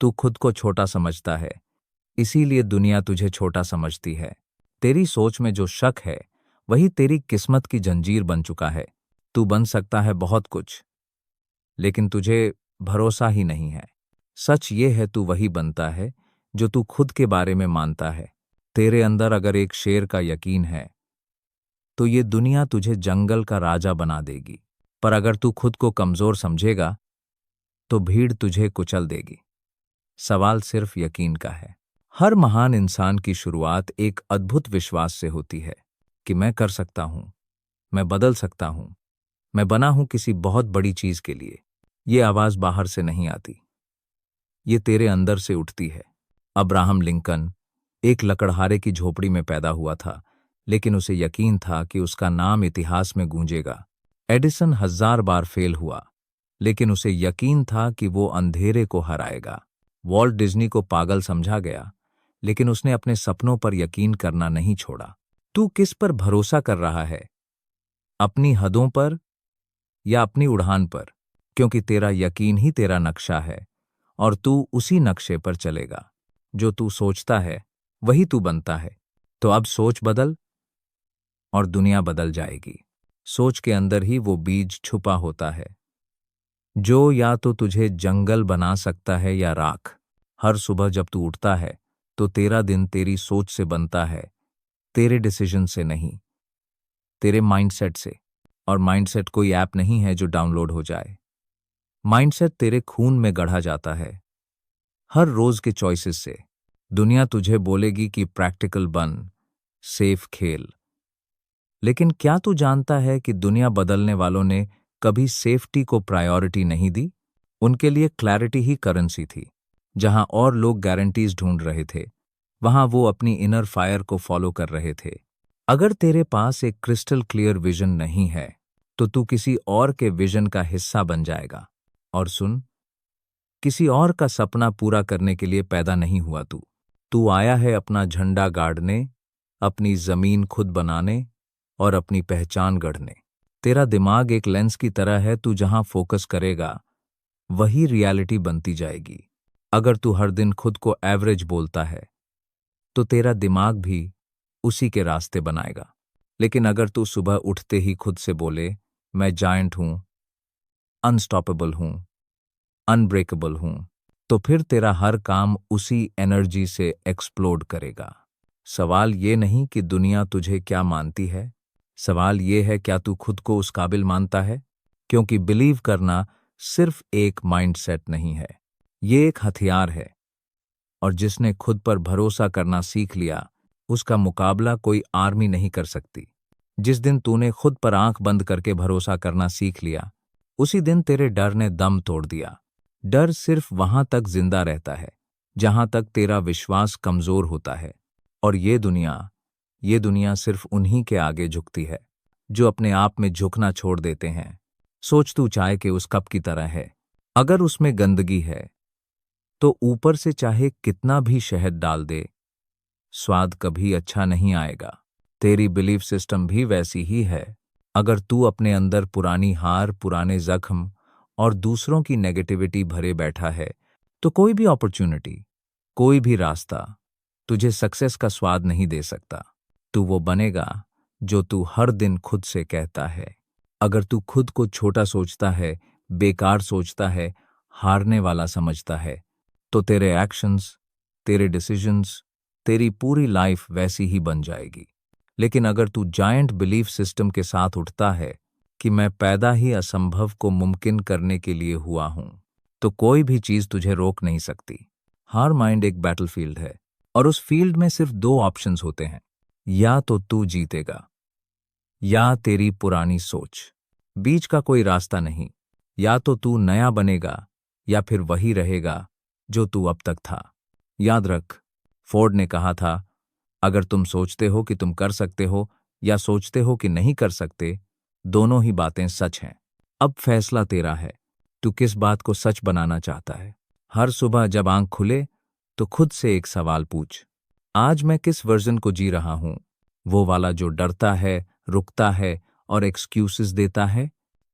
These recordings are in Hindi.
तू खुद को छोटा समझता है, इसीलिए दुनिया तुझे छोटा समझती है। तेरी सोच में जो शक है वही तेरी किस्मत की जंजीर बन चुका है। तू बन सकता है बहुत कुछ, लेकिन तुझे भरोसा ही नहीं है। सच ये है, तू वही बनता है जो तू खुद के बारे में मानता है। तेरे अंदर अगर एक शेर का यकीन है तो ये दुनिया तुझे जंगल का राजा बना देगी, पर अगर तू खुद को कमजोर समझेगा तो भीड़ तुझे कुचल देगी। सवाल सिर्फ यकीन का है। हर महान इंसान की शुरुआत एक अद्भुत विश्वास से होती है कि मैं कर सकता हूं, मैं बदल सकता हूं, मैं बना हूं किसी बहुत बड़ी चीज के लिए। ये आवाज बाहर से नहीं आती, ये तेरे अंदर से उठती है। अब्राहम लिंकन एक लकड़हारे की झोपड़ी में पैदा हुआ था, लेकिन उसे यकीन था कि उसका नाम इतिहास में गूंजेगा। एडिसन 1000 बार फेल हुआ, लेकिन उसे यकीन था कि वो अंधेरे को हराएगा। वॉल्ट डिज्नी को पागल समझा गया, लेकिन उसने अपने सपनों पर यकीन करना नहीं छोड़ा। तू किस पर भरोसा कर रहा है? अपनी हदों पर या अपनी उड़ान पर? क्योंकि तेरा यकीन ही तेरा नक्शा है और तू उसी नक्शे पर चलेगा। जो तू सोचता है वही तू बनता है। तो अब सोच बदल और दुनिया बदल जाएगी। सोच के अंदर ही वो बीज छुपा होता है जो या तो तुझे जंगल बना सकता है या राख। हर सुबह जब तू उठता है तो तेरा दिन तेरी सोच से बनता है, तेरे डिसीजन से नहीं, तेरे माइंडसेट से। और माइंडसेट कोई ऐप नहीं है जो डाउनलोड हो जाए। माइंडसेट तेरे खून में गढ़ा जाता है, हर रोज के चॉइसेस से। दुनिया तुझे बोलेगी कि प्रैक्टिकल बन, सेफ खेल, लेकिन क्या तू जानता है कि दुनिया बदलने वालों ने कभी सेफ्टी को प्रायोरिटी नहीं दी? उनके लिए क्लैरिटी ही करेंसी थी। जहां और लोग गारंटीज ढूंढ रहे थे, वहां वो अपनी इनर फायर को फॉलो कर रहे थे। अगर तेरे पास एक क्रिस्टल क्लियर विजन नहीं है तो तू किसी और के विजन का हिस्सा बन जाएगा। और सुन, किसी और का सपना पूरा करने के लिए पैदा नहीं हुआ तू। तू आया है अपना झंडा गाड़ने, अपनी जमीन खुद बनाने और अपनी पहचान गढ़ने। तेरा दिमाग एक लेंस की तरह है, तू जहां फोकस करेगा वही रियलिटी बनती जाएगी। अगर तू हर दिन खुद को एवरेज बोलता है तो तेरा दिमाग भी उसी के रास्ते बनाएगा। लेकिन अगर तू सुबह उठते ही खुद से बोले, मैं जायंट हूं, अनस्टॉपेबल हूं, अनब्रेकेबल हूं, तो फिर तेरा हर काम उसी एनर्जी से एक्सप्लोड करेगा। सवाल ये नहीं कि दुनिया तुझे क्या मानती है, सवाल ये है क्या तू खुद को उस काबिल मानता है। क्योंकि बिलीव करना सिर्फ एक माइंडसेट नहीं है, ये एक हथियार है। और जिसने खुद पर भरोसा करना सीख लिया उसका मुकाबला कोई आर्मी नहीं कर सकती। जिस दिन तूने खुद पर आंख बंद करके भरोसा करना सीख लिया, उसी दिन तेरे डर ने दम तोड़ दिया। डर सिर्फ वहां तक जिंदा रहता है जहां तक तेरा विश्वास कमजोर होता है। और ये दुनिया सिर्फ उन्हीं के आगे झुकती है जो अपने आप में झुकना छोड़ देते हैं। सोच, तू चाय के उस कप की तरह है। अगर उसमें गंदगी है तो ऊपर से चाहे कितना भी शहद डाल दे, स्वाद कभी अच्छा नहीं आएगा। तेरी बिलीफ सिस्टम भी वैसी ही है। अगर तू अपने अंदर पुरानी हार, पुराने जख्म और दूसरों की नेगेटिविटी भरे बैठा है तो कोई भी अपॉर्चुनिटी, कोई भी रास्ता तुझे सक्सेस का स्वाद नहीं दे सकता। तू वो बनेगा जो तू हर दिन खुद से कहता है। अगर तू खुद को छोटा सोचता है, बेकार सोचता है, हारने वाला समझता है, तो तेरे एक्शंस, तेरे डिसीजंस, तेरी पूरी लाइफ वैसी ही बन जाएगी। लेकिन अगर तू जायंट बिलीफ सिस्टम के साथ उठता है कि मैं पैदा ही असंभव को मुमकिन करने के लिए हुआ हूं, तो कोई भी चीज तुझे रोक नहीं सकती। हर माइंड एक बैटलफील्ड है और उस फील्ड में सिर्फ दो ऑप्शंस होते हैं, या तो तू जीतेगा या तेरी पुरानी सोच। बीच का कोई रास्ता नहीं। या तो तू नया बनेगा या फिर वही रहेगा जो तू अब तक था। याद रख, फोर्ड ने कहा था, अगर तुम सोचते हो कि तुम कर सकते हो या सोचते हो कि नहीं कर सकते, दोनों ही बातें सच हैं। अब फैसला तेरा है, तू किस बात को सच बनाना चाहता है। हर सुबह जब आंख खुले तो खुद से एक सवाल पूछ, आज मैं किस वर्जन को जी रहा हूं? वो वाला जो डरता है, रुकता है और एक्सक्यूजेस देता है,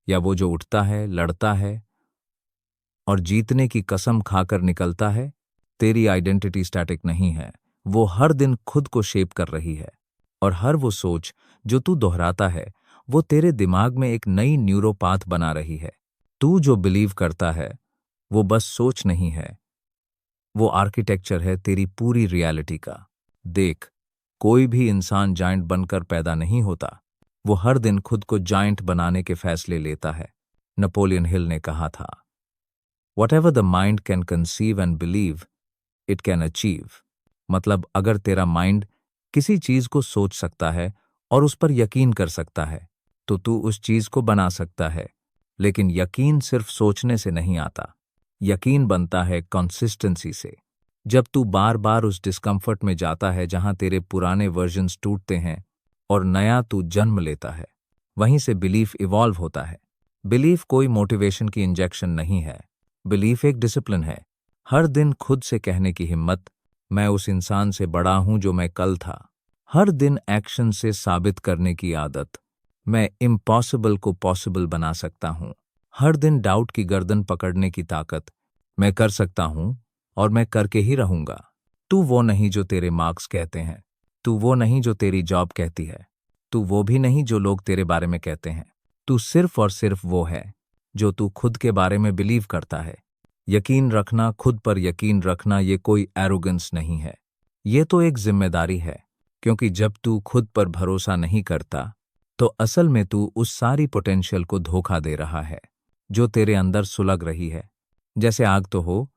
या वो जो उठता है, लड़ता है और जीतने की कसम खाकर निकलता है? तेरी आइडेंटिटी स्टैटिक नहीं है, वो हर दिन खुद को शेप कर रही है। और हर वो सोच जो तू दोहराता है वो तेरे दिमाग में एक नई न्यूरोपाथ बना रही है। तू जो बिलीव करता है वो बस सोच नहीं है, वो आर्किटेक्चर है तेरी पूरी रियलिटी का। देख, कोई भी इंसान जायंट बनकर पैदा नहीं होता, वो हर दिन खुद को जायंट बनाने के फैसले लेता है। नेपोलियन हिल ने कहा था, Whatever the mind can conceive and believe, it can achieve। मतलब अगर तेरा माइंड किसी चीज को सोच सकता है और उस पर यकीन कर सकता है तो तू उस चीज को बना सकता है। लेकिन यकीन सिर्फ सोचने से नहीं आता, यकीन बनता है कंसिस्टेंसी से। जब तू बार बार उस डिस्कम्फर्ट में जाता है जहां तेरे पुराने वर्जन्स टूटते हैं और नया तू जन्म लेता है, वहीं से बिलीफ इवॉल्व होता है। बिलीफ कोई मोटिवेशन की इंजेक्शन नहीं है, बिलीफ एक डिसिप्लिन है। हर दिन खुद से कहने की हिम्मत, मैं उस इंसान से बड़ा हूं जो मैं कल था। हर दिन एक्शन से साबित करने की आदत, मैं इम्पॉसिबल को पॉसिबल बना सकता हूं। हर दिन डाउट की गर्दन पकड़ने की ताकत, मैं कर सकता हूं और मैं करके ही रहूंगा। तू वो नहीं जो तेरे मार्क्स कहते हैं, तू वो नहीं जो तेरी जॉब कहती है, तू वो भी नहीं जो लोग तेरे बारे में कहते हैं। तू सिर्फ और सिर्फ वो है जो तू खुद के बारे में बिलीव करता है। यकीन रखना, खुद पर यकीन रखना, ये कोई एरोगेंस नहीं है, ये तो एक जिम्मेदारी है। क्योंकि जब तू खुद पर भरोसा नहीं करता तो असल में तू उस सारी पोटेंशियल को धोखा दे रहा है जो तेरे अंदर सुलग रही है। जैसे आग तो हो,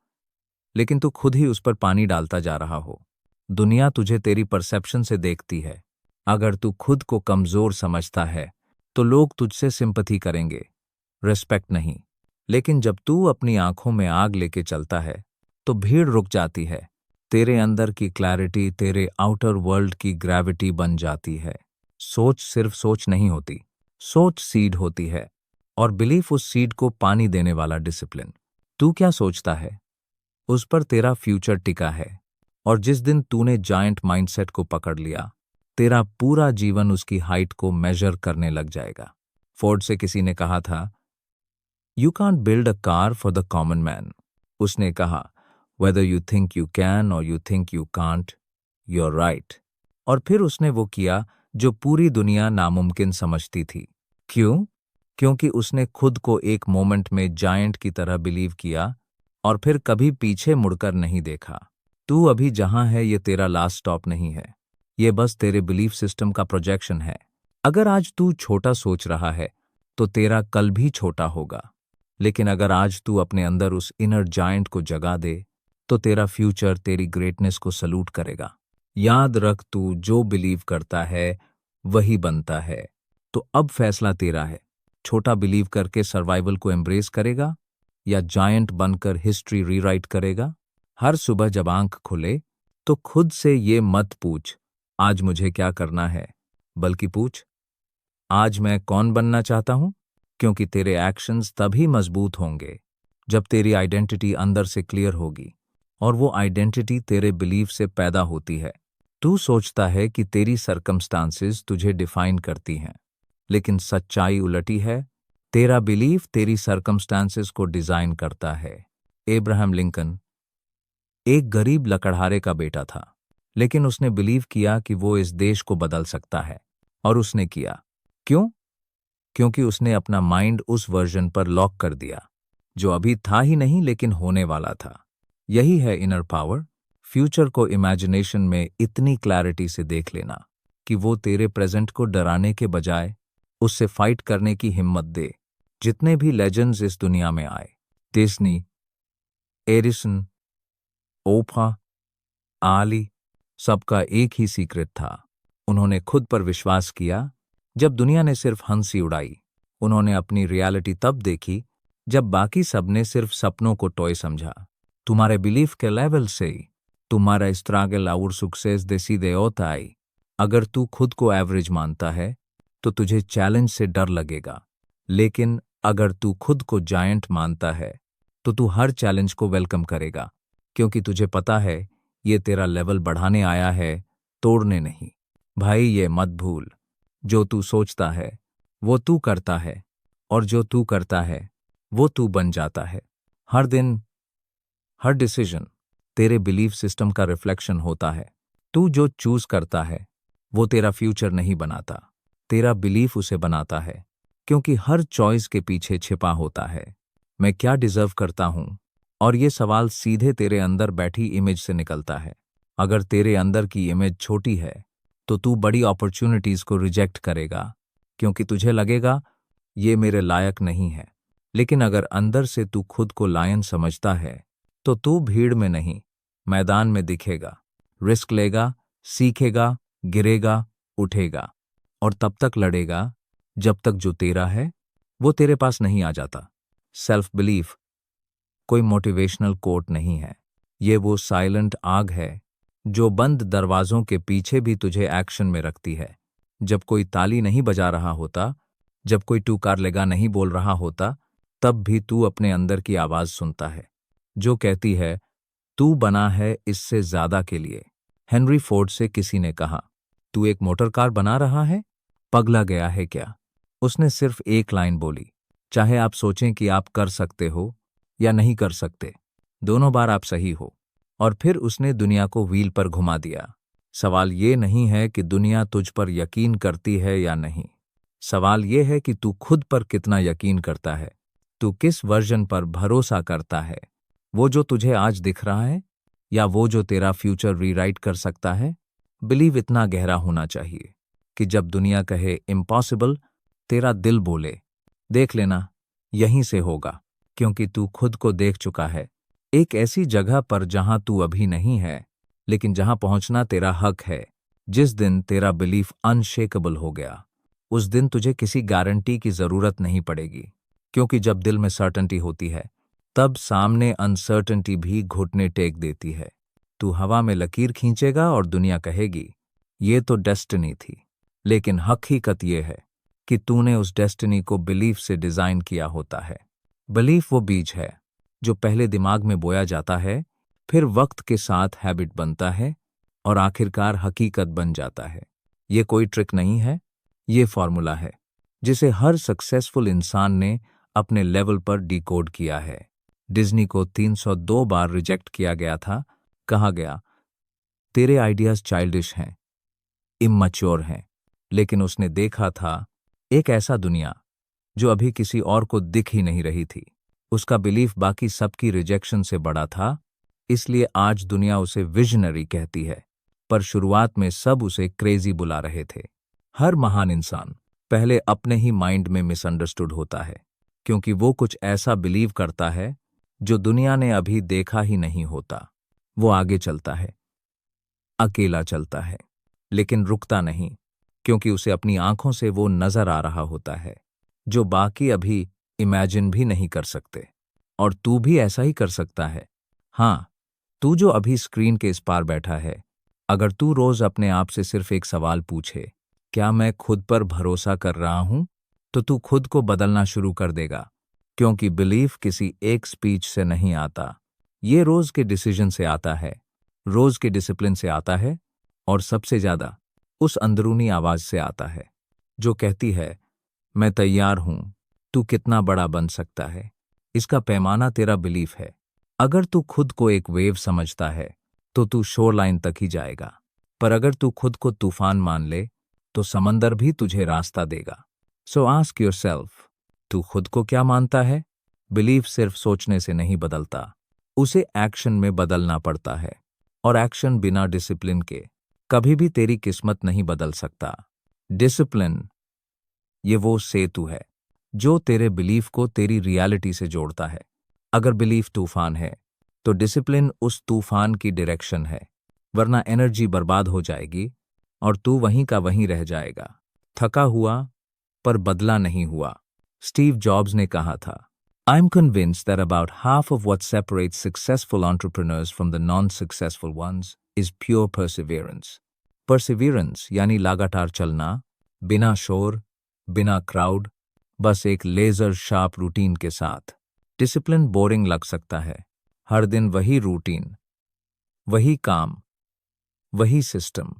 लेकिन तू खुद ही उस पर पानी डालता जा रहा हो। दुनिया तुझे तेरी परसेप्शन से देखती है। अगर तू खुद को कमजोर समझता है तो लोग तुझसे सिंपैथी करेंगे, रिस्पेक्ट नहीं। लेकिन जब तू अपनी आंखों में आग लेके चलता है तो भीड़ रुक जाती है। तेरे अंदर की क्लैरिटी तेरे आउटर वर्ल्ड की ग्रेविटी बन जाती है। सोच सिर्फ सोच नहीं होती, सोच सीड होती है, और बिलीफ उस सीड को पानी देने वाला डिसिप्लिन। तू क्या सोचता है उस पर तेरा फ्यूचर टिका है। और जिस दिन तूने जायंट माइंडसेट को पकड़ लिया, तेरा पूरा जीवन उसकी हाइट को मेजर करने लग जाएगा। फोर्ड से किसी ने कहा था, you can't build a car for the common man. उसने कहा, whether you think you can और you think you can't, you are right. और फिर उसने वो किया जो पूरी दुनिया नामुमकिन समझती थी। क्यों? क्योंकि उसने खुद को एक मोमेंट में जायंट की तरह बिलीव किया और फिर कभी पीछे मुड़कर नहीं देखा। तू अभी जहां है ये तेरा लास्ट स्टॉप नहीं है, ये बस तेरे बिलीफ सिस्टम का प्रोजेक्शन है। अगर आज तू छोटा सोच रहा है तो तेरा कल भी छोटा होगा। लेकिन अगर आज तू अपने अंदर उस इनर जायंट को जगा दे तो तेरा फ्यूचर तेरी ग्रेटनेस को सलूट करेगा। याद रख, तू जो बिलीव करता है वही बनता है। तो अब फैसला तेरा है, छोटा बिलीव करके सर्वाइवल को एम्ब्रेस करेगा या जायंट बनकर हिस्ट्री रीराइट करेगा। हर सुबह जब आंख खुले तो खुद से ये मत पूछ आज मुझे क्या करना है, बल्कि पूछ आज मैं कौन बनना चाहता हूं। क्योंकि तेरे एक्शंस तभी मजबूत होंगे जब तेरी आइडेंटिटी अंदर से क्लियर होगी, और वो आइडेंटिटी तेरे बिलीफ से पैदा होती है। तू सोचता है कि तेरी सर्कमस्टांसेस तुझे डिफाइन करती हैं, लेकिन सच्चाई उलटी है। तेरा बिलीफ तेरी सर्कमस्टांसेस को डिजाइन करता है। एब्राहम लिंकन एक गरीब लकड़हारे का बेटा था, लेकिन उसने बिलीव किया कि वो इस देश को बदल सकता है, और उसने किया। क्यों? क्योंकि उसने अपना माइंड उस वर्जन पर लॉक कर दिया जो अभी था ही नहीं लेकिन होने वाला था। यही है इनर पावर। फ्यूचर को इमेजिनेशन में इतनी क्लैरिटी से देख लेना कि वो तेरे प्रेजेंट को डराने के बजाय उससे फाइट करने की हिम्मत दे। जितने भी लेजेंड्स इस दुनिया में आए, डिज्नी, एडिसन, ओप्रा, आली, सबका एक ही सीक्रेट था, उन्होंने खुद पर विश्वास किया जब दुनिया ने सिर्फ हंसी उड़ाई। उन्होंने अपनी रियलिटी तब देखी जब बाकी सबने सिर्फ सपनों को टॉय समझा। तुम्हारे बिलीफ के लेवल से ही तुम्हारा स्ट्रगल और सक्सेस सीधे होता है। अगर तू खुद को एवरेज मानता है तो तुझे चैलेंज से डर लगेगा, लेकिन अगर तू खुद को जायंट मानता है तो तू हर चैलेंज को वेलकम करेगा, क्योंकि तुझे पता है ये तेरा लेवल बढ़ाने आया है, तोड़ने नहीं। भाई, ये मत भूल, जो तू सोचता है वो तू करता है, और जो तू करता है वो तू बन जाता है। हर दिन, हर डिसीजन, तेरे बिलीफ सिस्टम का रिफ्लेक्शन होता है। तू जो चूज करता है वो तेरा फ्यूचर नहीं बनाता, तेरा बिलीफ उसे बनाता है। क्योंकि हर चॉइस के पीछे छिपा होता है मैं क्या डिजर्व करता हूं, और ये सवाल सीधे तेरे अंदर बैठी इमेज से निकलता है। अगर तेरे अंदर की इमेज छोटी है तो तू बड़ी अपॉर्चुनिटीज को रिजेक्ट करेगा, क्योंकि तुझे लगेगा ये मेरे लायक नहीं है। लेकिन अगर अंदर से तू खुद को लायन समझता है तो तू भीड़ में नहीं, मैदान में दिखेगा, रिस्क लेगा, सीखेगा, गिरेगा, उठेगा, और तब तक लड़ेगा जब तक जो तेरा है वो तेरे पास नहीं आ जाता। सेल्फ बिलीफ कोई मोटिवेशनल कोट नहीं है, ये वो साइलेंट आग है जो बंद दरवाजों के पीछे भी तुझे एक्शन में रखती है। जब कोई ताली नहीं बजा रहा होता, जब कोई टू कार लेगा नहीं बोल रहा होता, तब भी तू अपने अंदर की आवाज सुनता है जो कहती है तू बना है इससे ज्यादा के लिए। हेनरी फोर्ड से किसी ने कहा, तू एक मोटर कार बना रहा है, पगला गया है क्या? उसने सिर्फ एक लाइन बोली, चाहे आप सोचें कि आप कर सकते हो या नहीं कर सकते, दोनों बार आप सही हो। और फिर उसने दुनिया को व्हील पर घुमा दिया। सवाल ये नहीं है कि दुनिया तुझ पर यकीन करती है या नहीं, सवाल ये है कि तू खुद पर कितना यकीन करता है। तू किस वर्जन पर भरोसा करता है, वो जो तुझे आज दिख रहा है या वो जो तेरा फ्यूचर रीराइट कर सकता है? बिलीव इतना गहरा होना चाहिए कि जब दुनिया कहे इम्पॉसिबल, तेरा दिल बोले देख लेना, यहीं से होगा। क्योंकि तू खुद को देख चुका है एक ऐसी जगह पर जहां तू अभी नहीं है, लेकिन जहां पहुंचना तेरा हक है। जिस दिन तेरा बिलीफ अनशेकेबल हो गया, उस दिन तुझे किसी गारंटी की जरूरत नहीं पड़ेगी। क्योंकि जब दिल में सर्टेनिटी होती है, तब सामने अनसर्टेनिटी भी घुटने टेक देती है। तू हवा में लकीर खींचेगा और दुनिया कहेगी ये तो डेस्टिनी थी, लेकिन हकीकत ये है कि तूने उस डेस्टिनी को बिलीफ से डिजाइन किया होता है। बिलीफ वो बीज है जो पहले दिमाग में बोया जाता है, फिर वक्त के साथ हैबिट बनता है और आखिरकार हकीकत बन जाता है। ये कोई ट्रिक नहीं है, ये फॉर्मूला है जिसे हर सक्सेसफुल इंसान ने अपने लेवल पर डिकोड किया है। डिज्नी को 302 बार रिजेक्ट किया गया था, कहा गया तेरे आइडियाज चाइल्डिश हैं, इमैच्योर हैं, लेकिन उसने देखा था एक ऐसा दुनिया जो अभी किसी और को दिख ही नहीं रही थी। उसका बिलीफ बाकी सबकी रिजेक्शन से बड़ा था, इसलिए आज दुनिया उसे विजनरी कहती है, पर शुरुआत में सब उसे क्रेजी बुला रहे थे। हर महान इंसान पहले अपने ही माइंड में मिसअंडरस्टूड होता है, क्योंकि वो कुछ ऐसा बिलीव करता है जो दुनिया ने अभी देखा ही नहीं होता। वो आगे चलता है, अकेला चलता है, लेकिन रुकता नहीं, क्योंकि उसे अपनी आंखों से वो नजर आ रहा होता है जो बाकी अभी इमेजिन भी नहीं कर सकते। और तू भी ऐसा ही कर सकता है। हाँ, तू जो अभी स्क्रीन के इस पार बैठा है, अगर तू रोज अपने आप से सिर्फ एक सवाल पूछे, क्या मैं खुद पर भरोसा कर रहा हूं, तो तू खुद को बदलना शुरू कर देगा। क्योंकि बिलीफ किसी एक स्पीच से नहीं आता, ये रोज के डिसीजन से आता है, रोज के डिसिप्लिन से आता है, और सबसे ज्यादा उस अंदरूनी आवाज से आता है जो कहती है मैं तैयार हूं, तू कितना बड़ा बन सकता है। इसका पैमाना तेरा बिलीफ है। अगर तू खुद को एक वेव समझता है तो तू शोर लाइन तक ही जाएगा, पर अगर तू खुद को तूफान मान ले तो समंदर भी तुझे रास्ता देगा। सो आस्क योरसेल्फ, तू खुद को क्या मानता है? बिलीफ सिर्फ सोचने से नहीं बदलता, उसे एक्शन में बदलना पड़ता है, और एक्शन बिना डिसिप्लिन के कभी भी तेरी किस्मत नहीं बदल सकता। डिसिप्लिन ये वो सेतु है जो तेरे बिलीफ को तेरी रियलिटी से जोड़ता है। अगर बिलीफ तूफान है तो डिसिप्लिन उस तूफान की डायरेक्शन है, वरना एनर्जी बर्बाद हो जाएगी और तू वहीं का वहीं रह जाएगा, थका हुआ पर बदला नहीं हुआ। स्टीव जॉब्स ने कहा था, I am convinced that about half of what separates successful entrepreneurs from the non successful ones is pure perseverance. Perseverance यानी लगातार चलना, बिना शोर, बिना क्राउड, बस एक लेजर शार्प रूटीन के साथ। डिसिप्लिन बोरिंग लग सकता है, हर दिन वही रूटीन, वही काम, वही सिस्टम,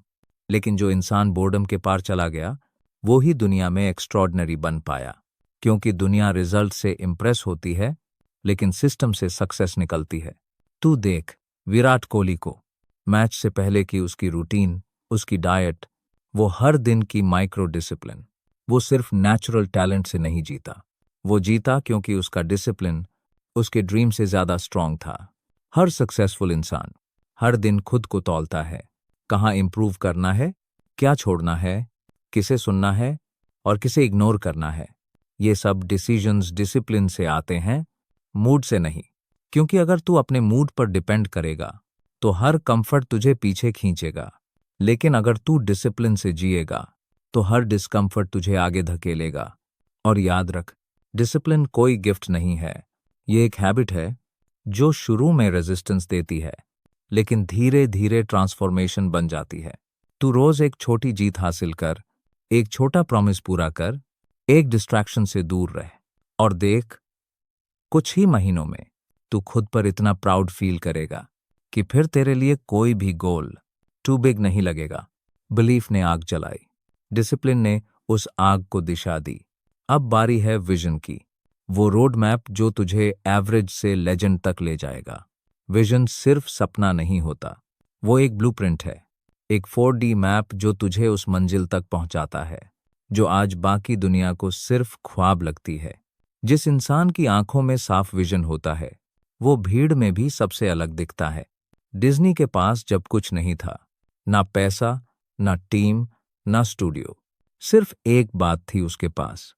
लेकिन जो इंसान बोर्डम के पार चला गया वो ही दुनिया में एक्स्ट्रॉर्डनरी बन पाया। क्योंकि दुनिया रिजल्ट से इंप्रेस होती है, लेकिन सिस्टम से सक्सेस निकलती है। तू देख, विराट कोहली को मैच से पहले की उसकी रूटीन, उसकी डाइट, वो हर दिन की माइक्रो डिसिप्लिन। वो सिर्फ नेचुरल टैलेंट से नहीं जीता, वो जीता क्योंकि उसका डिसिप्लिन उसके ड्रीम से ज्यादा स्ट्रांग था। हर सक्सेसफुल इंसान हर दिन खुद को तौलता है, कहाँ इंप्रूव करना है, क्या छोड़ना है, किसे सुनना है और किसे इग्नोर करना है। ये सब डिसीजंस डिसिप्लिन से आते हैं, मूड से नहीं। क्योंकि अगर तू अपने मूड पर डिपेंड करेगा तो हर कंफर्ट तुझे पीछे खींचेगा, लेकिन अगर तू डिसिप्लिन से जिएगा तो हर डिस्कम्फर्ट तुझे आगे धकेलेगा। और याद रख, डिसिप्लिन कोई गिफ्ट नहीं है, ये एक हैबिट है जो शुरू में रेजिस्टेंस देती है, लेकिन धीरे धीरे ट्रांसफॉर्मेशन बन जाती है। तू रोज एक छोटी जीत हासिल कर, एक छोटा प्रॉमिस पूरा कर, एक डिस्ट्रैक्शन से दूर रह, और देख, कुछ ही महीनों में तू खुद पर इतना प्राउड फील करेगा कि फिर तेरे लिए कोई भी गोल टू बिग नहीं लगेगा। बिलीफ ने आग जलाई, डिसिप्लिन ने उस आग को दिशा दी। अब बारी है विजन की, वो रोड मैप जो तुझे एवरेज से लेजेंड तक ले जाएगा। विजन सिर्फ सपना नहीं होता, वो एक ब्लूप्रिंट है, एक 4D मैप जो तुझे उस मंजिल तक पहुंचाता है जो आज बाकी दुनिया को सिर्फ ख्वाब लगती है। जिस इंसान की आंखों में साफ विजन होता है वो भीड़ में भी सबसे अलग दिखता है। डिज्नी के पास जब कुछ नहीं था, ना पैसा, ना टीम, ना स्टूडियो, सिर्फ एक बात थी उसके पास,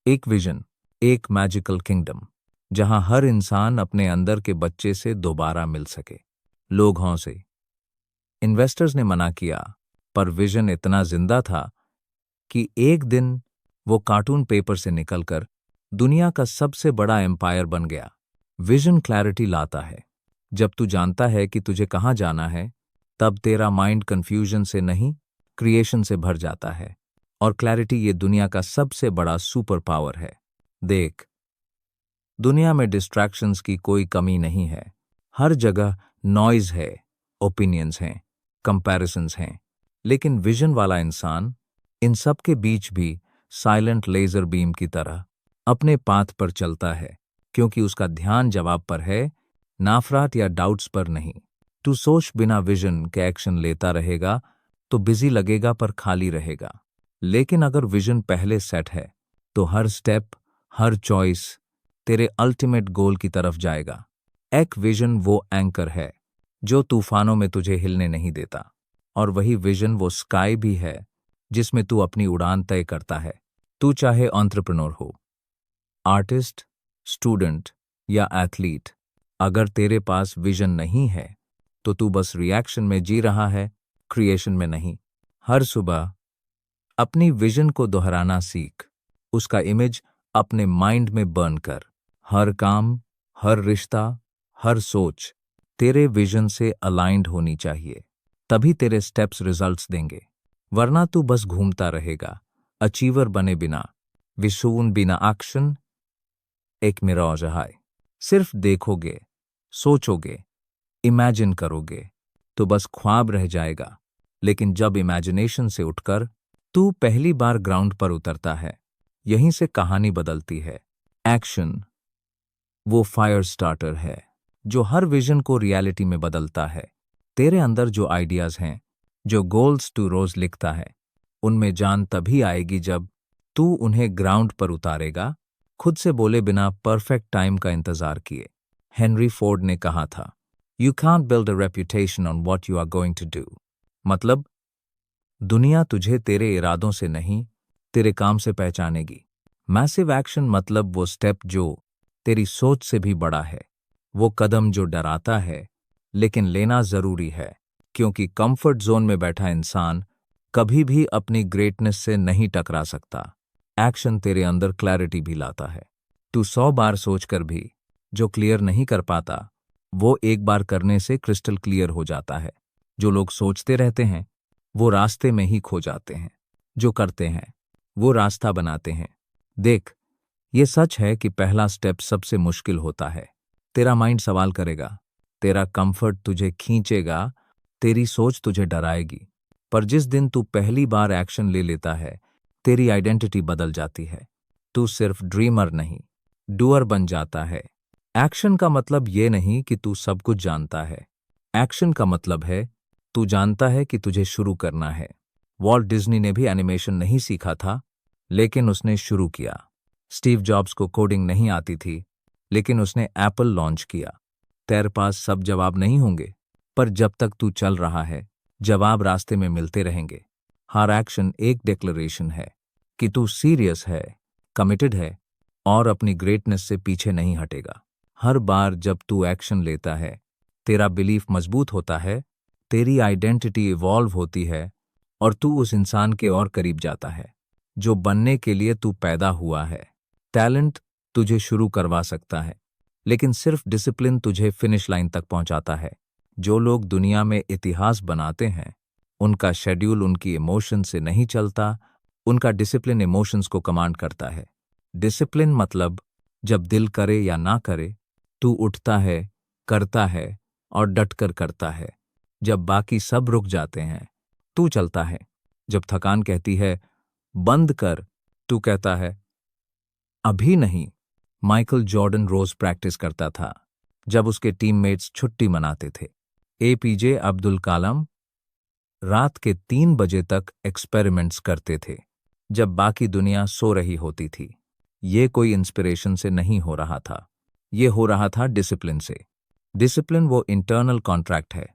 एक विजन, एक मैजिकल किंगडम जहां हर इंसान अपने अंदर के बच्चे से दोबारा मिल सके। लोग हंसे, इन्वेस्टर्स ने मना किया, पर विजन इतना जिंदा था कि एक दिन वो कार्टून पेपर से निकलकर दुनिया का सबसे बड़ा एम्पायर बन गया। विजन क्लैरिटी लाता है। जब तू जानता है कि तुझे कहाँ जाना है, तब तेरा माइंड कंफ्यूजन से नहीं, क्रिएशन से भर जाता है। और क्लैरिटी ये दुनिया का सबसे बड़ा सुपर पावर है। देख, दुनिया में डिस्ट्रैक्शंस की कोई कमी नहीं है। हर जगह नॉइज है, ओपिनियंस हैं, कंपैरिजंस हैं, लेकिन विजन वाला इंसान इन सब के बीच भी साइलेंट लेजर बीम की तरह अपने पाथ पर चलता है, क्योंकि उसका ध्यान जवाब पर है, नाफरात या डाउट्स पर नहीं। तू सोच, बिना विजन के एक्शन लेता रहेगा तो बिजी लगेगा पर खाली रहेगा। लेकिन अगर विजन पहले सेट है तो हर स्टेप, हर चॉइस तेरे अल्टीमेट गोल की तरफ जाएगा। एक विजन वो एंकर है जो तूफानों में तुझे हिलने नहीं देता, और वही विजन वो स्काई भी है जिसमें तू अपनी उड़ान तय करता है। तू चाहे एंटरप्रेन्योर हो, आर्टिस्ट, स्टूडेंट या एथलीट, अगर तेरे पास विजन नहीं है तो तू बस रिएक्शन में जी रहा है, क्रिएशन में नहीं। हर सुबह अपनी विजन को दोहराना सीख, उसका इमेज अपने माइंड में बर्न कर। हर काम, हर रिश्ता, हर सोच तेरे विजन से अलाइंड होनी चाहिए, तभी तेरे स्टेप्स रिजल्ट्स देंगे। वरना तू बस घूमता रहेगा, अचीवर बने बिना, विसून बिना एक्शन, एक मिराज है। सिर्फ देखोगे, सोचोगे, इमेजिन करोगे तो बस ख्वाब रह जाएगा। लेकिन जब इमेजिनेशन से उठकर तू पहली बार ग्राउंड पर उतरता है, यहीं से कहानी बदलती है। एक्शन वो फायर स्टार्टर है जो हर विजन को रियलिटी में बदलता है। तेरे अंदर जो आइडियाज हैं, जो गोल्स तू रोज लिखता है, उनमें जान तभी आएगी जब तू उन्हें ग्राउंड पर उतारेगा, खुद से बोले बिना, परफेक्ट टाइम का इंतजार किए। हेनरी फोर्ड ने कहा था, you can't build a reputation on what you are going to do. मतलब, दुनिया तुझे तेरे इरादों से नहीं, तेरे काम से पहचानेगी। मैसिव एक्शन मतलब वो स्टेप जो तेरी सोच से भी बड़ा है, वो कदम जो डराता है लेकिन लेना जरूरी है, क्योंकि कंफर्ट जोन में बैठा इंसान कभी भी अपनी ग्रेटनेस से नहीं टकरा सकता। एक्शन तेरे अंदर क्लैरिटी भी लाता है। तू 100 बार सोचकर भी जो क्लियर नहीं कर पाता, वो एक बार करने से क्रिस्टल क्लियर हो जाता है। जो लोग सोचते रहते हैं वो रास्ते में ही खो जाते हैं, जो करते हैं वो रास्ता बनाते हैं। देख, ये सच है कि पहला स्टेप सबसे मुश्किल होता है। तेरा माइंड सवाल करेगा, तेरा कंफर्ट तुझे खींचेगा, तेरी सोच तुझे डराएगी। पर जिस दिन तू पहली बार एक्शन ले लेता है, तेरी आइडेंटिटी बदल जाती है। तू सिर्फ ड्रीमर नहीं, डूअर बन जाता है। एक्शन का मतलब ये नहीं कि तू सब कुछ जानता है, एक्शन का मतलब है तू जानता है कि तुझे शुरू करना है। वॉल्ट डिज्नी ने भी एनिमेशन नहीं सीखा था, लेकिन उसने शुरू किया। स्टीव जॉब्स को कोडिंग नहीं आती थी, लेकिन उसने एप्पल लॉन्च किया। तेरे पास सब जवाब नहीं होंगे, पर जब तक तू चल रहा है, जवाब रास्ते में मिलते रहेंगे। हर एक्शन एक डिक्लेरेशन है कि तू सीरियस है, कमिटेड है और अपनी ग्रेटनेस से पीछे नहीं हटेगा। हर बार जब तू एक्शन लेता है, तेरा बिलीफ मजबूत होता है, तेरी आइडेंटिटी इवॉल्व होती है और तू उस इंसान के और करीब जाता है जो बनने के लिए तू पैदा हुआ है। टैलेंट तुझे शुरू करवा सकता है, लेकिन सिर्फ डिसिप्लिन तुझे फिनिश लाइन तक पहुंचाता है। जो लोग दुनिया में इतिहास बनाते हैं, उनका शेड्यूल उनकी इमोशन से नहीं चलता, उनका डिसिप्लिन इमोशंस को कमांड करता है। डिसिप्लिन मतलब जब दिल करे या ना करे, तू उठता है, करता है और डटकर करता है। जब बाकी सब रुक जाते हैं, तू चलता है। जब थकान कहती है बंद कर, तू कहता है अभी नहीं। माइकल जॉर्डन रोज प्रैक्टिस करता था जब उसके टीममेट्स छुट्टी मनाते थे। एपीजे अब्दुल कलाम रात के 3 बजे तक एक्सपेरिमेंट्स करते थे जब बाकी दुनिया सो रही होती थी। ये कोई इंस्पिरेशन से नहीं हो रहा था, ये हो रहा था डिसिप्लिन से। डिसिप्लिन वो इंटरनल कॉन्ट्रैक्ट है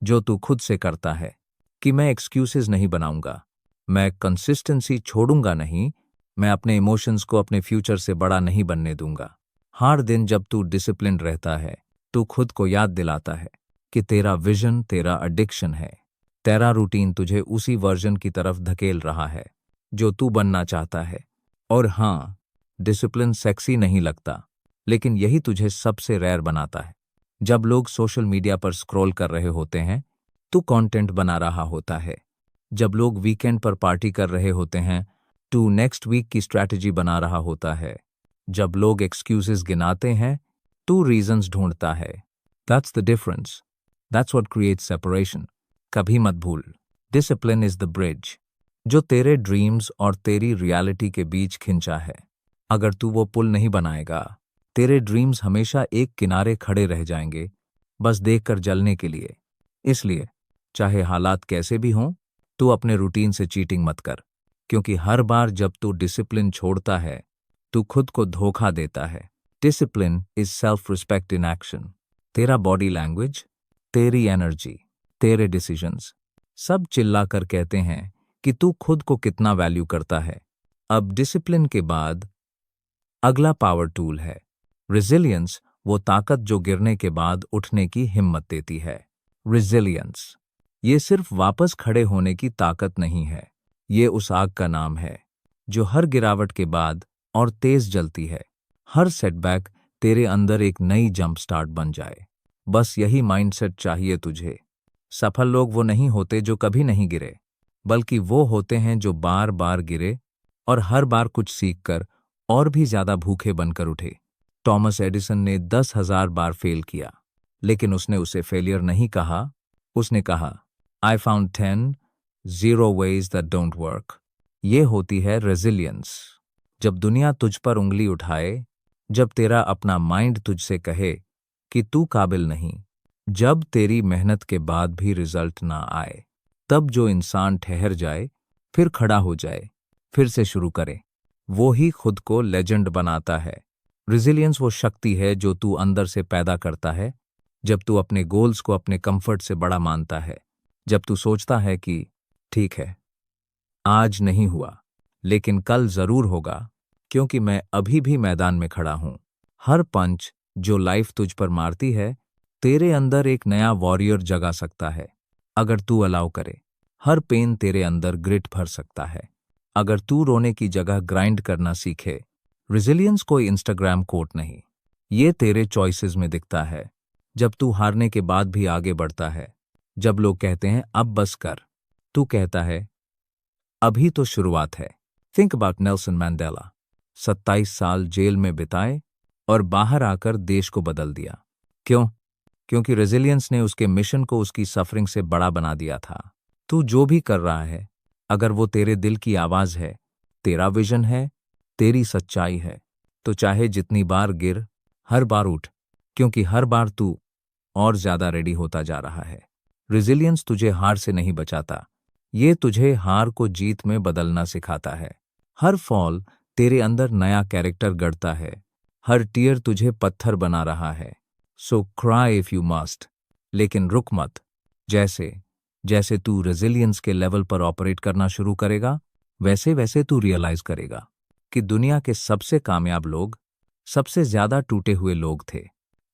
जो तू खुद से करता है कि मैं एक्सक्यूजेस नहीं बनाऊंगा, मैं कंसिस्टेंसी छोड़ूंगा नहीं, मैं अपने इमोशंस को अपने फ्यूचर से बड़ा नहीं बनने दूंगा। हर दिन जब तू डिसिप्लिन रहता है, तू खुद को याद दिलाता है कि तेरा विजन तेरा एडिक्शन है। तेरा रूटीन तुझे उसी वर्जन की तरफ धकेल रहा है जो तू बनना चाहता है। और हाँ, डिसिप्लिन सेक्सी नहीं लगता, लेकिन यही तुझे सबसे रेयर बनाता है। जब लोग सोशल मीडिया पर स्क्रॉल कर रहे होते हैं, तू कंटेंट बना रहा होता है। जब लोग वीकेंड पर पार्टी कर रहे होते हैं, तू नेक्स्ट वीक की स्ट्रैटेजी बना रहा होता है। जब लोग एक्सक्यूजेस गिनाते हैं, तू रीजंस ढूंढता है। That's the difference, that's what creates separation. कभी मत भूल, डिसिप्लिन इज द ब्रिज जो तेरे ड्रीम्स और तेरी रियलिटी के बीच खिंचा है। अगर तू वो पुल नहीं बनाएगा, तेरे ड्रीम्स हमेशा एक किनारे खड़े रह जाएंगे, बस देखकर जलने के लिए। इसलिए चाहे हालात कैसे भी हों, तू अपने रूटीन से चीटिंग मत कर, क्योंकि हर बार जब तू डिसिप्लिन छोड़ता है, तू खुद को धोखा देता है। Discipline is self respect in action. तेरा बॉडी लैंग्वेज, तेरी एनर्जी, तेरे डिसीजंस सब चिल्लाकर कहते हैं कि तू खुद को कितना वैल्यू करता है। अब डिसिप्लिन के बाद अगला पावर टूल है रेजिलियंस, वो ताकत जो गिरने के बाद उठने की हिम्मत देती है। रेजिलियंस ये सिर्फ वापस खड़े होने की ताकत नहीं है, ये उस आग का नाम है जो हर गिरावट के बाद और तेज जलती है। हर सेटबैक तेरे अंदर एक नई जंप स्टार्ट बन जाए। बस यही माइंडसेट चाहिए तुझे। सफल लोग वो नहीं होते जो कभी नहीं गिरे, बल्कि वो होते हैं जो बार बार गिरे और हर बार कुछ सीखकर और भी ज्यादा भूखे बनकर उठे। टॉमस एडिसन ने 10,000 बार फेल किया, लेकिन उसने उसे फेलियर नहीं कहा, उसने कहा I found 10 zero ways that don't work. ये होती है रेजिलियंस। जब दुनिया तुझ पर उंगली उठाए, जब तेरा अपना माइंड तुझसे कहे कि तू काबिल नहीं, जब तेरी मेहनत के बाद भी रिजल्ट ना आए, तब जो इंसान ठहर जाए, फिर खड़ा हो जाए, फिर से शुरू करे, वो ही खुद को लेजेंड बनाता है। रेजिलियंस वो शक्ति है जो तू अंदर से पैदा करता है, जब तू अपने गोल्स को अपने कंफर्ट से बड़ा मानता है, जब तू सोचता है कि ठीक है, आज नहीं हुआ, लेकिन कल जरूर होगा, क्योंकि मैं अभी भी मैदान में खड़ा हूं। हर पंच जो लाइफ तुझ पर मारती है, तेरे अंदर एक नया वॉरियर जगा सकता है, अगर तू अलाउ करे। हर पेन तेरे अंदर ग्रिट भर सकता है, अगर तू रोने की जगह ग्राइंड करना सीखे। रेजिलियंस कोई इंस्टाग्राम कोट नहीं, ये तेरे चॉइसेस में दिखता है। जब तू हारने के बाद भी आगे बढ़ता है, जब लोग कहते हैं अब बस कर, तू कहता है अभी तो शुरुआत है। Think about Nelson mandala. 27 साल जेल में बिताए और बाहर आकर देश को बदल दिया। क्यों? क्योंकि रेजिलियंस ने उसके मिशन को उसकी सफरिंग से बड़ा बना दिया था। तू जो भी कर रहा है, अगर वो तेरे दिल की आवाज है, तेरा विजन है, तेरी सच्चाई है, तो चाहे जितनी बार गिर, हर बार उठ, क्योंकि हर बार तू और ज्यादा रेडी होता जा रहा है। रिजिलियंस तुझे हार से नहीं बचाता, ये तुझे हार को जीत में बदलना सिखाता है। हर फॉल तेरे अंदर नया कैरेक्टर गढ़ता है, हर टीयर तुझे पत्थर बना रहा है। सो क्राई इफ यू मस्ट, लेकिन रुक मत। जैसे जैसे तू रेजिलियंस के लेवल पर ऑपरेट करना शुरू करेगा, वैसे वैसे तू रियलाइज करेगा कि दुनिया के सबसे कामयाब लोग सबसे ज्यादा टूटे हुए लोग थे,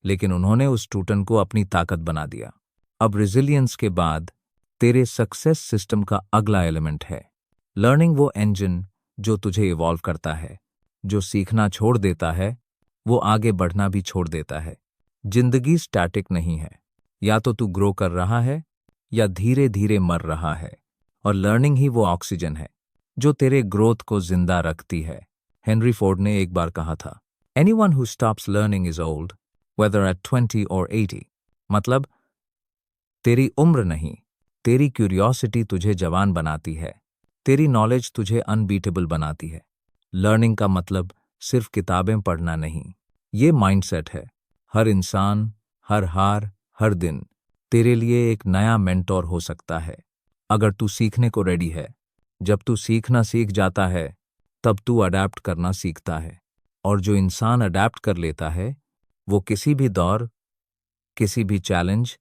लेकिन उन्होंने उस टूटन को अपनी ताकत बना दिया। अब रेजिलियंस के बाद तेरे सक्सेस सिस्टम का अगला एलिमेंट है लर्निंग, वो इंजन जो तुझे इवॉल्व करता है। जो सीखना छोड़ देता है वो आगे बढ़ना भी छोड़ देता है। जिंदगी स्टैटिक नहीं है, या तो तू ग्रो कर रहा है या धीरे धीरे मर रहा है, और लर्निंग ही वो ऑक्सीजन है जो तेरे ग्रोथ को जिंदा रखती है। हेनरी फोर्ड ने एक बार कहा था, anyone who stops learning is old, whether at 20 और 80। मतलब तेरी उम्र नहीं, तेरी क्यूरियोसिटी तुझे जवान बनाती है, तेरी नॉलेज तुझे अनबीटेबल बनाती है। लर्निंग का मतलब सिर्फ किताबें पढ़ना नहीं, ये माइंडसेट है। हर इंसान, हर हार, हर दिन तेरे लिए एक नया मेंटोर हो सकता है, अगर तू सीखने को रेडी है। जब तू सीखना सीख जाता है, तब तू अडैप्ट करना सीखता है, और जो इंसान अडैप्ट कर लेता है वो किसी भी दौर, किसी भी चैलेंज,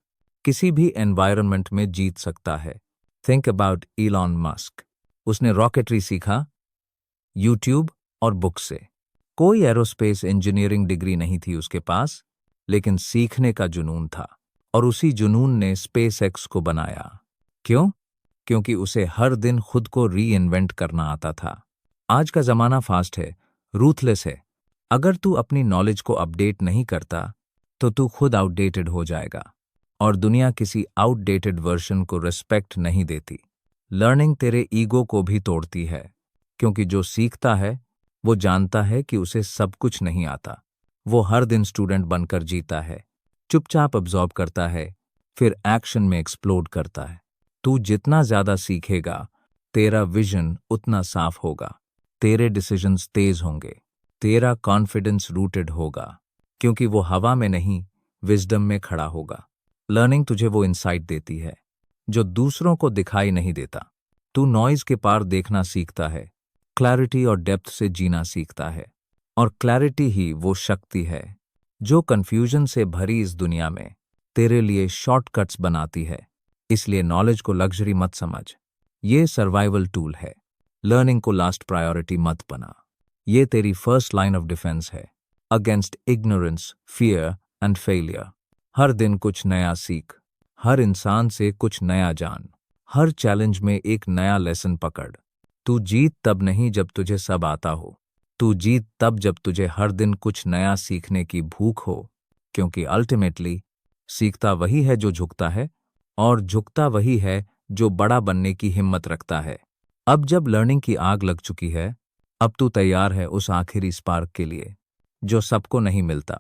किसी भी एनवायरनमेंट में जीत सकता है। थिंक अबाउट इलॉन मस्क, उसने रॉकेटरी सीखा यूट्यूब और बुक से। कोई एरोस्पेस इंजीनियरिंग डिग्री नहीं थी उसके पास, लेकिन सीखने का जुनून था, और उसी जुनून ने स्पेस एक्स को बनाया। क्यों? क्योंकि उसे हर दिन खुद को री इन्वेंट करना आता था। आज का जमाना फास्ट है, रूथलेस है। अगर तू अपनी नॉलेज को अपडेट नहीं करता तो तू खुद आउटडेटेड हो जाएगा, और दुनिया किसी आउटडेटेड वर्जन को रिस्पेक्ट नहीं देती। लर्निंग तेरे ईगो को भी तोड़ती है, क्योंकि जो सीखता है वो जानता है कि उसे सब कुछ नहीं आता। वो हर दिन स्टूडेंट बनकर जीता है, चुपचाप अब्जॉर्ब करता है, फिर एक्शन में एक्सप्लोड करता है। तू जितना ज्यादा सीखेगा, तेरा विजन उतना साफ होगा, तेरे डिसीजंस तेज होंगे, तेरा कॉन्फिडेंस रूटेड होगा, क्योंकि वो हवा में नहीं, विजडम में खड़ा होगा। लर्निंग तुझे वो इंसाइट देती है जो दूसरों को दिखाई नहीं देता। तू नॉइज के पार देखना सीखता है, क्लैरिटी और डेप्थ से जीना सीखता है, और क्लैरिटी ही वो शक्ति है जो कंफ्यूजन से भरी इस दुनिया में तेरे लिए शॉर्टकट्स बनाती है। इसलिए नॉलेज को लग्जरी मत समझ, ये सर्वाइवल टूल है। लर्निंग को लास्ट प्रायोरिटी मत बना, ये तेरी फर्स्ट लाइन ऑफ डिफेंस है against ignorance, fear and failure. हर दिन कुछ नया सीख, हर इंसान से कुछ नया जान, हर चैलेंज में एक नया लेसन पकड़। तू जीत तब नहीं जब तुझे सब आता हो, तू जीत तब जब तुझे हर दिन कुछ नया सीखने की भूख हो, क्योंकि अल्टीमेटली सीखता वही है जो झुकता है, और झुकता वही है जो बड़ा बनने की हिम्मत रखता है। अब जब लर्निंग की आग लग चुकी है, अब तू तैयार है उस आखिरी स्पार्क के लिए जो सबको नहीं मिलता।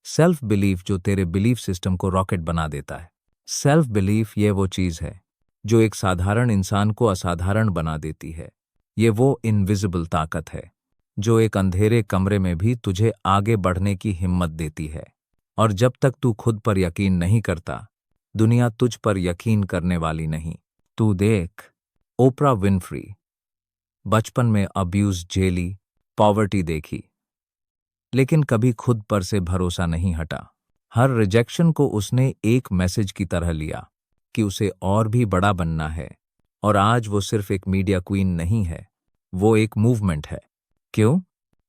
सेल्फ बिलीफ, जो तेरे बिलीफ सिस्टम को रॉकेट बना देता है। सेल्फ बिलीफ ये वो चीज है जो एक साधारण इंसान को असाधारण बना देती है। ये वो इनविजिबल ताकत है जो एक अंधेरे कमरे में भी तुझे आगे बढ़ने की हिम्मत देती है। और जब तक तू खुद पर यकीन नहीं करता, दुनिया तुझ पर यकीन करने वाली नहीं। तू देख, ओपरा विनफ्री बचपन में अब्यूज झेली, पॉवर्टी देखी, लेकिन कभी खुद पर से भरोसा नहीं हटा। हर रिजेक्शन को उसने एक मैसेज की तरह लिया कि उसे और भी बड़ा बनना है। और आज वो सिर्फ एक मीडिया क्वीन नहीं है, वो एक मूवमेंट है। क्यों?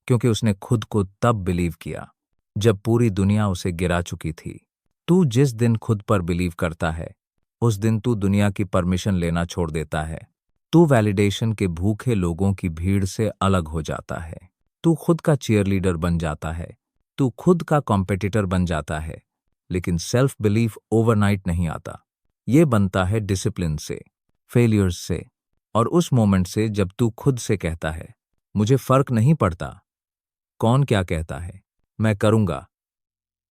क्योंकि उसने खुद को तब बिलीव किया जब पूरी दुनिया उसे गिरा चुकी थी। तू जिस दिन खुद पर बिलीव करता है, उस दिन तू दुनिया की परमिशन लेना छोड़ देता है। तू वैलिडेशन के भूखे लोगों की भीड़ से अलग हो जाता है। तू खुद का चीयरलीडर बन जाता है, तू खुद का कॉम्पिटिटर बन जाता है। लेकिन सेल्फ बिलीफ ओवरनाइट नहीं आता, ये बनता है डिसिप्लिन से, फेलियर्स से, और उस मोमेंट से जब तू खुद से कहता है, मुझे फर्क नहीं पड़ता कौन क्या कहता है, मैं करूंगा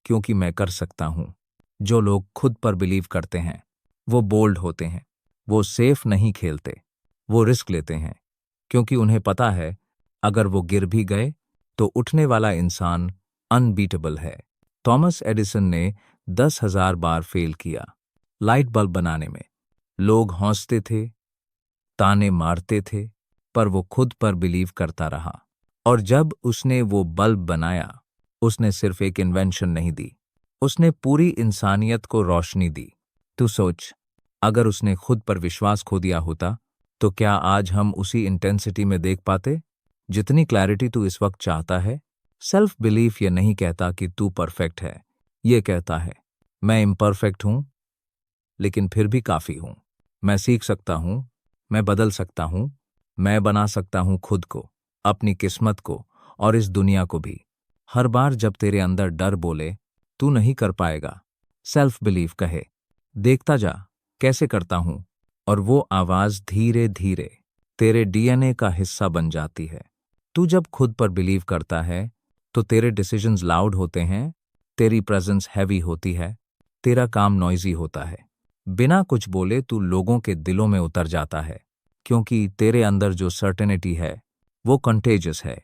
क्योंकि मैं कर सकता हूं। जो लोग खुद पर बिलीव करते हैं वो बोल्ड होते हैं, वो सेफ नहीं खेलते, वो रिस्क लेते हैं, क्योंकि उन्हें पता है अगर वो गिर भी गए तो उठने वाला इंसान अनबीटेबल है। थॉमस एडिसन ने 10,000 बार फेल किया। लाइट बल्ब बनाने में लोग हंसते थे, ताने मारते थे, पर वो खुद पर बिलीव करता रहा। और जब उसने वो बल्ब बनाया, उसने सिर्फ एक इन्वेंशन नहीं दी, उसने पूरी इंसानियत को रोशनी दी। तू सोच, अगर उसने खुद पर विश्वास खो दिया होता, तो क्या आज हम उसी इंटेंसिटी में देख पाते? जितनी क्लैरिटी तू इस वक्त चाहता है। सेल्फ बिलीफ ये नहीं कहता कि तू परफेक्ट है, ये कहता है मैं इम्परफेक्ट हूं, लेकिन फिर भी काफी हूं। मैं सीख सकता हूं, मैं बदल सकता हूं, मैं बना सकता हूं खुद को, अपनी किस्मत को और इस दुनिया को भी। हर बार जब तेरे अंदर डर बोले तू नहीं कर पाएगा, सेल्फ बिलीफ कहे देखता जा कैसे करता हूं, और वो आवाज धीरे धीरे तेरे डीएनए का हिस्सा बन जाती है। तू जब खुद पर बिलीव करता है तो तेरे डिसीजंस लाउड होते हैं, तेरी प्रेजेंस हैवी होती है, तेरा काम नॉइजी होता है। बिना कुछ बोले तू लोगों के दिलों में उतर जाता है, क्योंकि तेरे अंदर जो सर्टेनिटी है वो कंटेजियस है।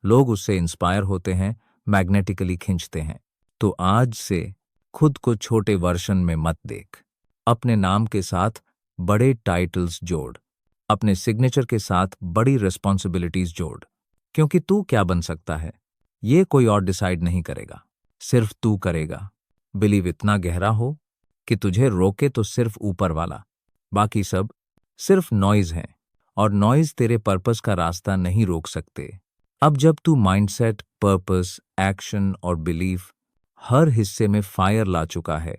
लोग उससे इंस्पायर होते हैं, मैग्नेटिकली खींचते हैं। तो आज से खुद को छोटे वर्जन में मत देख। अपने नाम के साथ बड़े टाइटल्स जोड़, अपने सिग्नेचर के साथ बड़ी रिस्पॉन्सिबिलिटीज जोड़, क्योंकि तू क्या बन सकता है ये कोई और डिसाइड नहीं करेगा, सिर्फ तू करेगा। बिलीव इतना गहरा हो कि तुझे रोके तो सिर्फ ऊपर वाला, बाकी सब सिर्फ नॉइज है, और नॉइज तेरे पर्पस का रास्ता नहीं रोक सकते। अब जब तू माइंडसेट, पर्पस, एक्शन और बिलीफ हर हिस्से में फायर ला चुका है,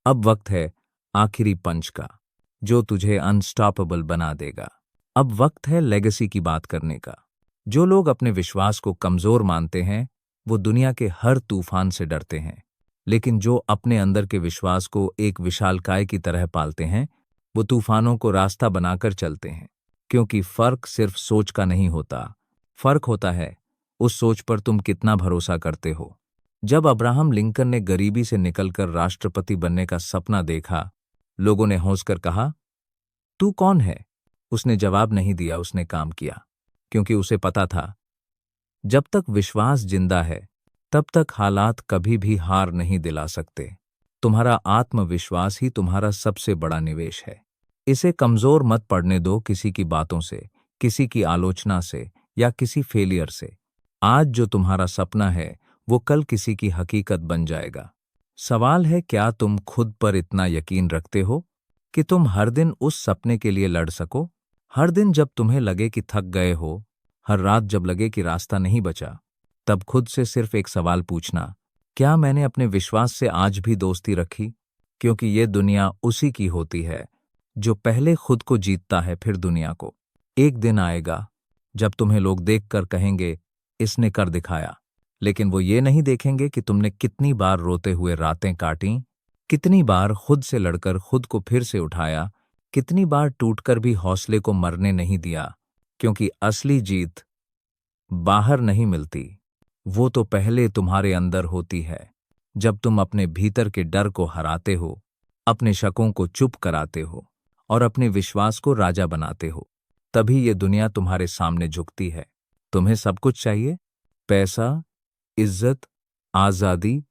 अब वक्त है आखिरी पंच का, जो तुझे अनस्टॉपेबल बना देगा। अब वक्त है लेगेसी की बात करने का। जो लोग अपने विश्वास को कमजोर मानते हैं, वो दुनिया के हर तूफान से डरते हैं, लेकिन जो अपने अंदर के विश्वास को एक विशालकाय की तरह पालते हैं, वो तूफानों को रास्ता बनाकर चलते हैं। क्योंकि फर्क सिर्फ सोच का नहीं होता, फर्क होता है उस सोच पर तुम कितना भरोसा करते हो। जब अब्राहम लिंकन ने गरीबी से निकलकर राष्ट्रपति बनने का सपना देखा, लोगों ने हंसकर कहा, तू कौन है? उसने जवाब नहीं दिया, उसने काम किया, क्योंकि उसे पता था जब तक विश्वास जिंदा है तब तक हालात कभी भी हार नहीं दिला सकते। तुम्हारा आत्मविश्वास ही तुम्हारा सबसे बड़ा निवेश है। इसे कमजोर मत पड़ने दो किसी की बातों से, किसी की आलोचना से या किसी फेलियर से। आज जो तुम्हारा सपना है वो कल किसी की हकीकत बन जाएगा। सवाल है, क्या तुम खुद पर इतना यकीन रखते हो कि तुम हर दिन उस सपने के लिए लड़ सको? हर दिन जब तुम्हें लगे कि थक गए हो, हर रात जब लगे कि रास्ता नहीं बचा, तब खुद से सिर्फ एक सवाल पूछना, क्या मैंने अपने विश्वास से आज भी दोस्ती रखी? क्योंकि ये दुनिया उसी की होती है जो पहले खुद को जीतता है, फिर दुनिया को। एक दिन आएगा जब तुम्हें लोग देखकर कहेंगे इसने कर दिखाया, लेकिन वो ये नहीं देखेंगे कि तुमने कितनी बार रोते हुए रातें काटी, कितनी बार खुद से लड़कर खुद को फिर से उठाया, कितनी बार टूटकर भी हौसले को मरने नहीं दिया। क्योंकि असली जीत बाहर नहीं मिलती, वो तो पहले तुम्हारे अंदर होती है। जब तुम अपने भीतर के डर को हराते हो, अपने शकों को चुप कराते हो और अपने विश्वास को राजा बनाते हो, तभी ये दुनिया तुम्हारे सामने झुकती है। तुम्हें सब कुछ चाहिए, पैसा, इज्जत, आजादी,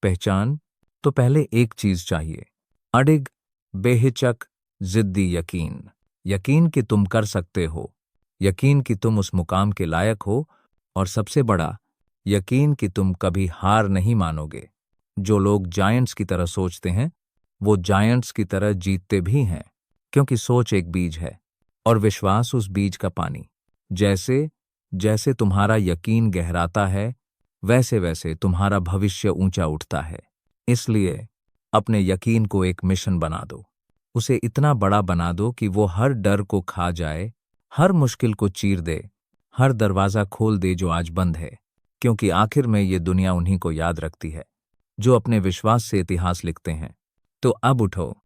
पहचान, तो पहले एक चीज चाहिए, अडिग, बेहिचक, जिद्दी यकीन। यकीन कि तुम कर सकते हो, यकीन कि तुम उस मुकाम के लायक हो, और सबसे बड़ा यकीन कि तुम कभी हार नहीं मानोगे। जो लोग जायंट्स की तरह सोचते हैं, वो जायंट्स की तरह जीतते भी हैं, क्योंकि सोच एक बीज है और विश्वास उस बीज का पानी। जैसे जैसे तुम्हारा यकीन गहराता है, वैसे वैसे तुम्हारा भविष्य ऊंचा उठता है। इसलिए अपने यकीन को एक मिशन बना दो, उसे इतना बड़ा बना दो कि वो हर डर को खा जाए, हर मुश्किल को चीर दे, हर दरवाजा खोल दे जो आज बंद है। क्योंकि आखिर में ये दुनिया उन्हीं को याद रखती है जो अपने विश्वास से इतिहास लिखते हैं। तो अब उठो,